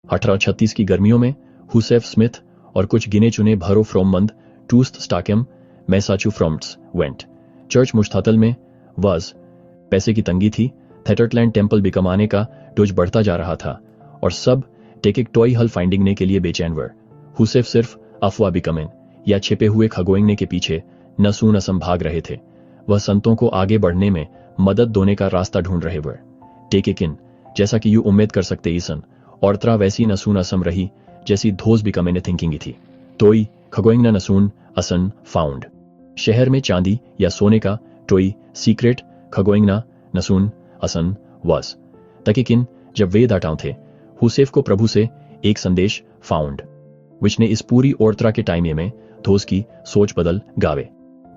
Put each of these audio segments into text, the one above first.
1836 की गर्मियों में हुसेफ स्मिथ और कुछ गिने चुने भरो फ्रोममंद टूस्ट स्टाकेम मैसाचुफ्रोम्ट्स वेंट। चर्च मुश्तातल में वाज पैसे की तंगी थी। थेटरलैंड टेम्पल भी कमाने का डोज बढ़ता जा रहा था और सब टेकिक टॉय हल फाइंडिंगने के लिए बेचैन वर। हुसेफ सिर्फ अफवाह बिकमेन या छिपे हुए खगोइंगने के पीछे नसून असम भाग रहे थे। वह संतों को आगे बढ़ने में मदद दोने का रास्ता ढूंढ रहे वर। टेकिकिन जैसा कि यू उम्मीद कर सकते ईसन और तरा वैसी नसून असम रही जैसी धोस बिकमेने थिंकिंग थी। टोई खगोइंगना नसून असन फाउंड। शहर में चांदी या सोने का टोई सीक्रेट खगोइंगना नसून असन वाज। तकिकिन जब वे दाटाव थे हुसेफ को प्रभु से एक संदेश फाउंड विच ने इस पूरी ओरतरा के टाइम में धोस की सोच बदल गावे।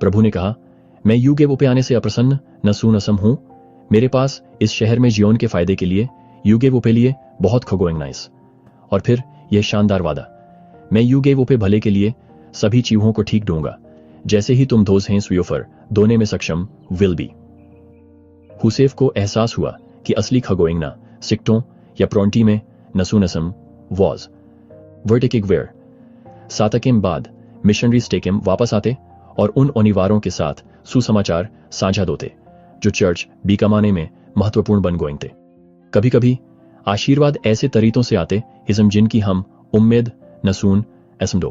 प्रभु ने कहा, मैं यूगे वो पे आने से अप्रसन्न नसून असम हूं। मेरे पास इस शहर में जियोन के फायदे के लिए यूगे वो पे लिए बहुत खगोइंगनाइस। और फिर यह शानदार वादा, मैं यूगे वो पे भले के लिए सभी चीजों को ठीक दूंगा जैसे ही तुम धोस हैं स्वियोफर दोने में सक्षम विल बी। हुसेफ को एहसास हुआ कि असली खगोइंगना सिक्टों या प्रोंटी में नसूनसम वॉज वर्टिकिक वेयर। सातकेम बाद मिशनरी स्टेकेम वापस आते और उन ओनिवारों के साथ सुसमाचार साझा दोते जो चर्च बीकामाने में महत्वपूर्ण बन गोइंग थे। कभी कभी आशीर्वाद ऐसे तरीकों से आते हिजम जिनकी हम उम्मीद नसून एसमडो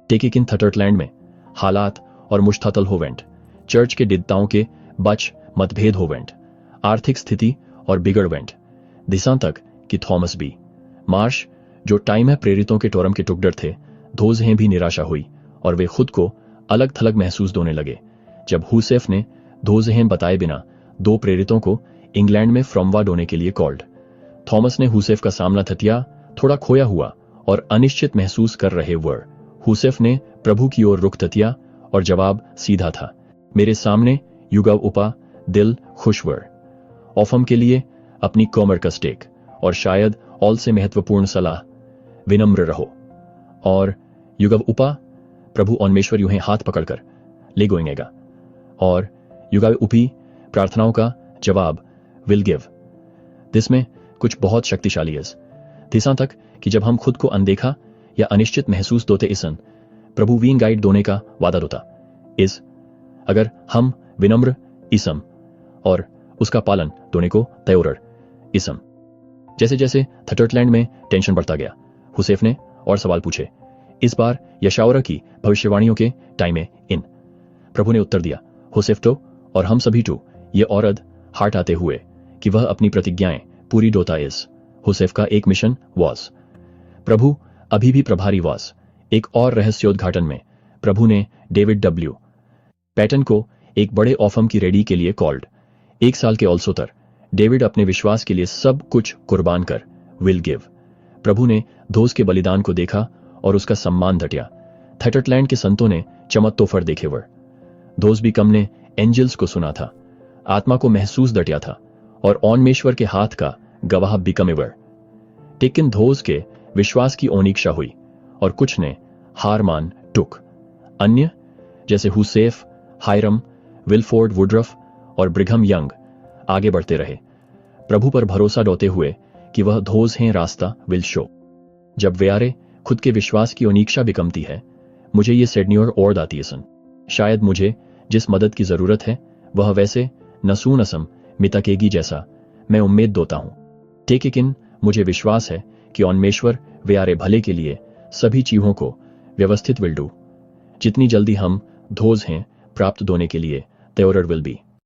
टेकिकिन थटरलैंड में हालात और मुश्तातल होवेंट। चर्च के दिद्दाओं के बच मतभेद होवेंट। आर्थिक स्थिति और बिगड़वेंट दिशा तक कि थॉमस बी मार्श जो टाइम है प्रेरितों के टोरम के टुकड़र थे धोज हैं भी निराशा हुई और वे खुद को अलग थलग महसूस दोने लगे। जब हुसेफ ने धोजहें बताए बिना दो प्रेरितों को इंग्लैंड में फ्रॉमवा डोने के लिए कॉल्ड। थॉमस ने हुसेफ का सामना थतिया थोड़ा खोया हुआ और अनिश्चित महसूस कर रहे वर। हुसेफ ने प्रभु की ओर रुख थतिया और जवाब सीधा था, मेरे सामने युगव उपा दिल खुशवर ऑफम के लिए अपनी कॉमर का स्टेक और शायद ऑल से महत्वपूर्ण सलाह विनम्र रहो। और युगव उपा प्रभु ओन्मेश्वर यूं हाथ पकड़कर ले गोएंगेगा और युगव उपी प्रार्थनाओं का जवाब विल गिव। जिसमें कुछ बहुत शक्तिशाली है दिशा तक कि जब हम खुद को अनदेखा या अनिश्चित महसूस दोते इसन प्रभु वीन गाइड दोने का वादा दोता इस अगर हम विनम्र इसम और उसका पालन दोने को तयोरर इसम। जैसे जैसे थटरलैंड में टेंशन बढ़ता गया हुसेफ ने और सवाल पूछे। इस बार यशावरा की भविष्यवाणियों के टाइम में इन प्रभु ने उत्तर दिया, हुसेफ तो और हम सभी टू ये औरत हार्ट आते हुए कि वह अपनी प्रतिज्ञाएं पूरी डोता इस। हुसेफ का एक मिशन वॉज प्रभु अभी भी प्रभारी वॉज। एक और रहस्योद्घाटन में प्रभु ने डेविड डब्ल्यू पैटन को एक बड़े ऑफम की रेडी के लिए कॉल्ड। 1 साल के ऑल्सोतर डेविड अपने विश्वास के लिए सब कुछ कुर्बान कर विल गिव। प्रभु ने धोस के बलिदान को देखा और उसका सम्मान घटिया। थटरलैंड के संतों ने चमक तोफर देखे वर। धोस भी कम ने एंजल्स को सुना था, आत्मा को महसूस दटिया था और ओन्मेश्वर के हाथ का गवाह बिकमेवर। टेकिन धोस के विश्वास की ओनीक्षा हुई और कुछ ने हार मान टुक। अन्य जैसे हुसेफ हायरम विलफोर्ड वुडरफ और ब्रिघम यंग आगे बढ़ते रहे प्रभु पर भरोसा डोते हुए कि वह धोस हैं रास्ता विल शो। जब व्यारे खुद के विश्वास की ओनीक्षा बिकमती है मुझे ये सेडन्योर और दाती है सन। शायद मुझे जिस मदद की जरूरत है वह वैसे नसून असम मितकेगी जैसा मैं उम्मीद दोता हूं। टेकिकिन मुझे विश्वास है कि ओन्मेश्वर व्यारे भले के लिए सभी चीजों को व्यवस्थित विल डू। जितनी जल्दी हम धोज हैं प्राप्त दोने के लिए तयोरर विल बी।